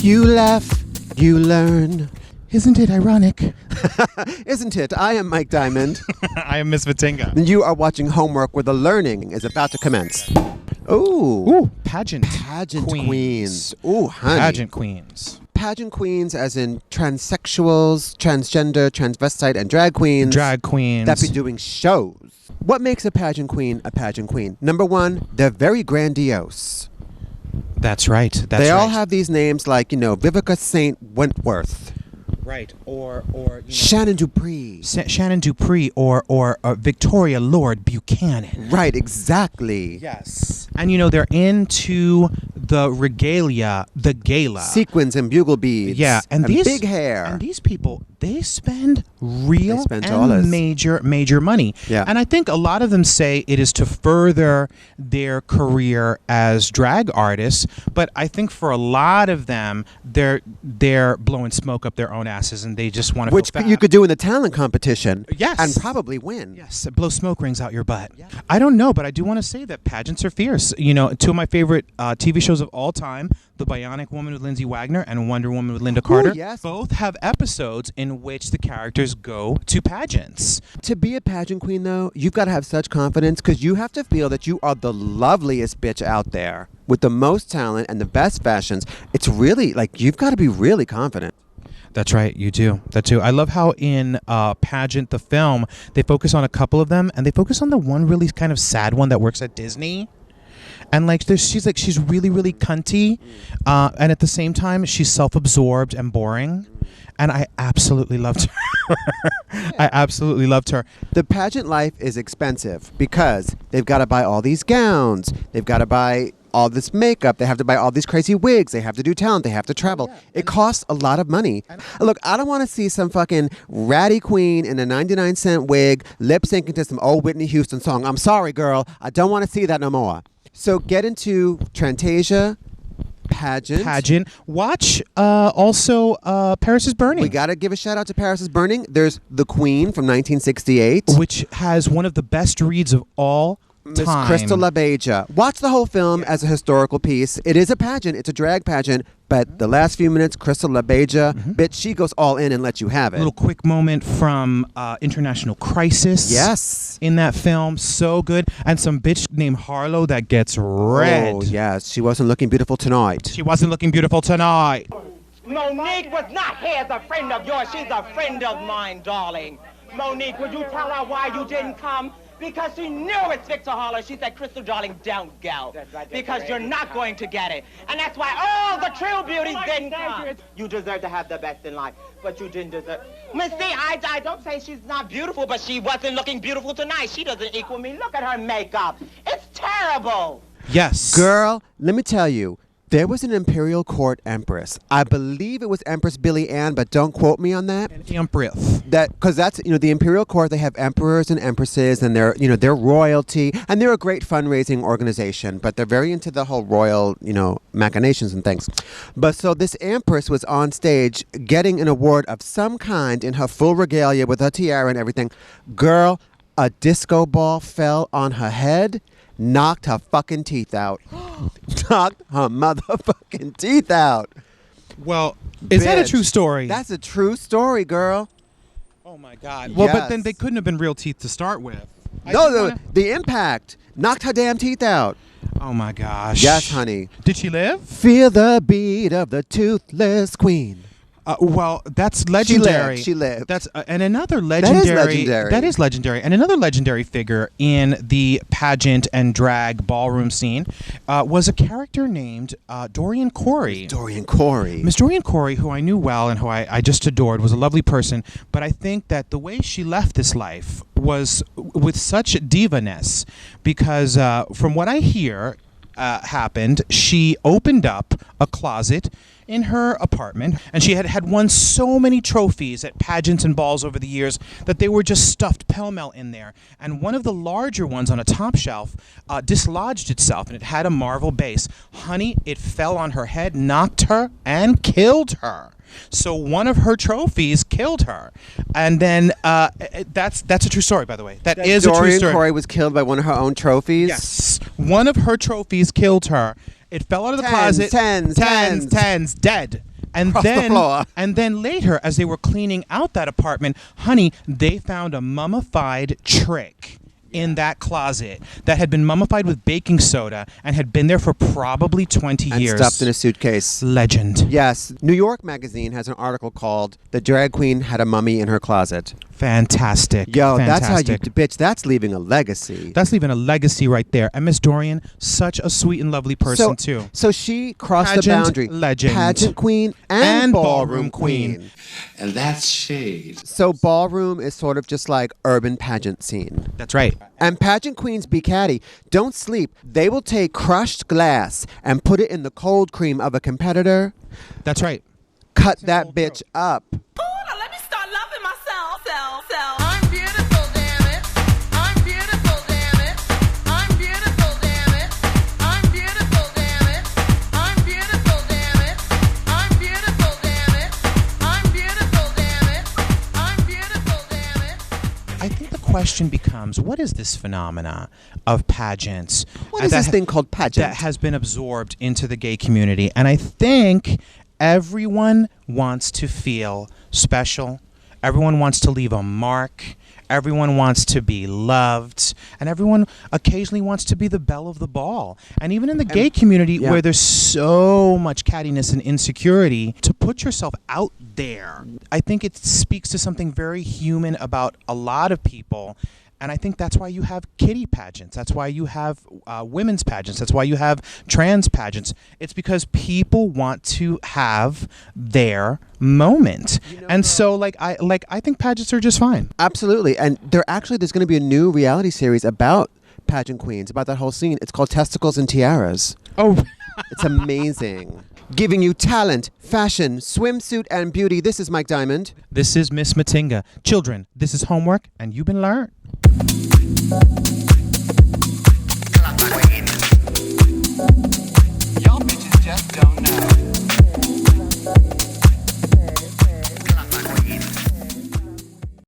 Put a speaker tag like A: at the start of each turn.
A: you laugh, you learn.
B: Isn't it ironic?
A: Isn't it? I am Mike Diamond.
B: I am Miss Matinga.
A: And you are watching Homework, where the learning is about to commence.
B: Ooh, pageant
A: queens. Ooh, honey.
B: Pageant queens.
A: Pageant queens as in transsexuals, transgender, transvestite, and drag queens.
B: Drag queens.
A: That be doing shows. What makes a pageant queen a pageant queen? Number one, they're very grandiose.
B: That's right.
A: They all have these names like, Vivica St. Wentworth.
B: Right, or
A: Shannon Dupree.
B: Shannon Dupree, or Victoria Lord Buchanan.
A: Right, exactly.
B: Yes. And they're into the regalia, the gala.
A: Sequins and bugle beads.
B: Yeah, and these
A: big hair.
B: And these people, they spend real
A: dollars.
B: major money.
A: Yeah.
B: And I think a lot of them say it is to further their career as drag artists, but I think for a lot of them, they're blowing smoke up their own asses, and they just want to.
A: Which you could do in the talent competition.
B: Yes.
A: And probably win.
B: Yes, blow smoke rings out your butt. Yeah. I don't know, but I do want to say that pageants are fierce. Two of my favorite TV shows of all time, The Bionic Woman with Lindsay Wagner and Wonder Woman with Linda Carter,
A: yes.
B: both have episodes in which the characters go to pageants.
A: To be a pageant queen, though, you've got to have such confidence, because you have to feel that you are the loveliest bitch out there with the most talent and the best fashions. It's really, you've got to be really confident.
B: That's right, you do. That too. I love how in Pageant, the film, they focus on a couple of them, and they focus on the one really kind of sad one that works at Disney. And she's really cunty, and at the same time she's self-absorbed and boring, and I absolutely loved her. I absolutely loved her.
A: The pageant life is expensive because they've got to buy all these gowns, they've got to buy all this makeup, they have to buy all these crazy wigs, they have to do talent, they have to travel. It costs a lot of money. Look, I don't want to see some fucking ratty queen in a 99-cent wig lip syncing to some old Whitney Houston song. I'm sorry, girl, I don't want to see that no more. So get into Trantasia, Pageant.
B: Watch also Paris is Burning.
A: We got to give a shout out to Paris is Burning. There's The Queen from 1968.
B: Which has one of the best reads of all
A: Miss
B: time.
A: Crystal LaBeija. Watch the whole film as a historical piece. It is a pageant. It's a drag pageant. But the last few minutes, Crystal LaBeija, bitch, she goes all in and lets you have it.
B: A little quick moment from International Crisis.
A: Yes.
B: In that film. So good. And some bitch named Harlow that gets red.
A: Oh, yes. She wasn't looking beautiful tonight.
B: She wasn't looking beautiful tonight.
C: Monique was not here as a friend of yours. She's a friend of mine, darling. Monique, would you tell her why you didn't come? Because she knew it's Victor Harlow. She said, Crystal, darling, don't go. That's right, because you're not going to get it. And that's why all the true beauties didn't come. You deserve to have the best in life, but you didn't deserve... Miss C, I don't say she's not beautiful, but she wasn't looking beautiful tonight. She doesn't equal me. Look at her makeup. It's terrible.
B: Yes.
A: Girl, let me tell you. There was an imperial court empress. I believe it was Empress Billie Ann, but don't quote me on that.
B: Empress.
A: Because that's the imperial court. They have emperors and empresses, and they're royalty, and they're a great fundraising organization. But they're very into the whole royal machinations and things. But so this empress was on stage getting an award of some kind in her full regalia with her tiara and everything. Girl, a disco ball fell on her head. Knocked her fucking teeth out. Knocked her motherfucking teeth out.
B: Well, is that a true story?
A: That's a true story, girl.
B: Oh my God. Well,
A: Yes.
B: but then they couldn't have been real teeth to start with.
A: The impact knocked her damn teeth out.
B: Oh my gosh.
A: Yes, honey.
B: Did she live?
A: Feel the beat of the toothless queen.
B: Well, that's legendary.
A: She lived.
B: That's and another legendary.
A: That is
B: legendary. And another legendary figure in the pageant and drag ballroom scene was a character named Dorian Corey. Miss Dorian Corey, who I knew well and who I just adored, was a lovely person. But I think that the way she left this life was with such diva-ness, because from what I hear happened, she opened up a closet in her apartment, and she had won so many trophies at pageants and balls over the years that they were just stuffed pell-mell in there. And one of the larger ones on a top shelf dislodged itself, and it had a marble base. Honey, it fell on her head, knocked her, and killed her. So one of her trophies killed her. And then that's a true story, by the way. That is a true story.
A: Dorian Corey was killed by one of her own trophies?
B: Yes. One of her trophies killed her. It fell out of the closet.
A: Tens,
B: dead. And
A: Across the floor.
B: and then later, as they were cleaning out that apartment, honey, they found a mummified trick in that closet that had been mummified with baking soda and had been there for probably 20
A: And
B: years.
A: stuffed in a suitcase.
B: Legend.
A: Yes. New York Magazine has an article called "The Drag Queen Had a Mummy in Her Closet."
B: Fantastic.
A: Yo,
B: Fantastic.
A: that's how you, bitch, that's leaving a legacy.
B: That's leaving a legacy right there. And Miss Dorian, such a sweet and lovely person, too.
A: So she crossed
B: Pageant
A: the boundary.
B: legend.
A: Pageant queen and ballroom queen.
D: And that's shade.
A: So ballroom is sort of just like urban pageant scene.
B: That's right.
A: And pageant queens be catty. Don't sleep. They will take crushed glass and put it in the cold cream of a competitor.
B: That's right.
A: Cut that bitch up.
E: Let me start loving myself. I'm beautiful, damn it. I'm beautiful, damn it. I'm beautiful, damn it. I'm beautiful, damn it. I'm beautiful, damn it. I'm beautiful, damn it. I'm beautiful, damn it. I'm beautiful, damn it.
B: I think the question becomes, what is this phenomena of pageants?
A: What is this thing called pageant?
B: That has been absorbed into the gay community. And I think everyone wants to feel special. Everyone wants to leave a mark. Everyone wants to be loved. And everyone occasionally wants to be the belle of the ball. And even in the gay community, where there's so much cattiness and insecurity, to put yourself out there, I think it speaks to something very human about a lot of people. And I think that's why you have kiddie pageants. That's why you have women's pageants. That's why you have trans pageants. It's because people want to have their moment. And so, I think pageants are just fine.
A: Absolutely. And there's going to be a new reality series about pageant queens, about that whole scene. It's called Testicles and Tiaras.
B: Oh,
A: It's amazing. Giving you talent, fashion, swimsuit, and beauty. This is Mike Diamond.
B: this is Miss Matinga. Children, this is homework, and you've been learned.
D: Y'all bitches just don't know.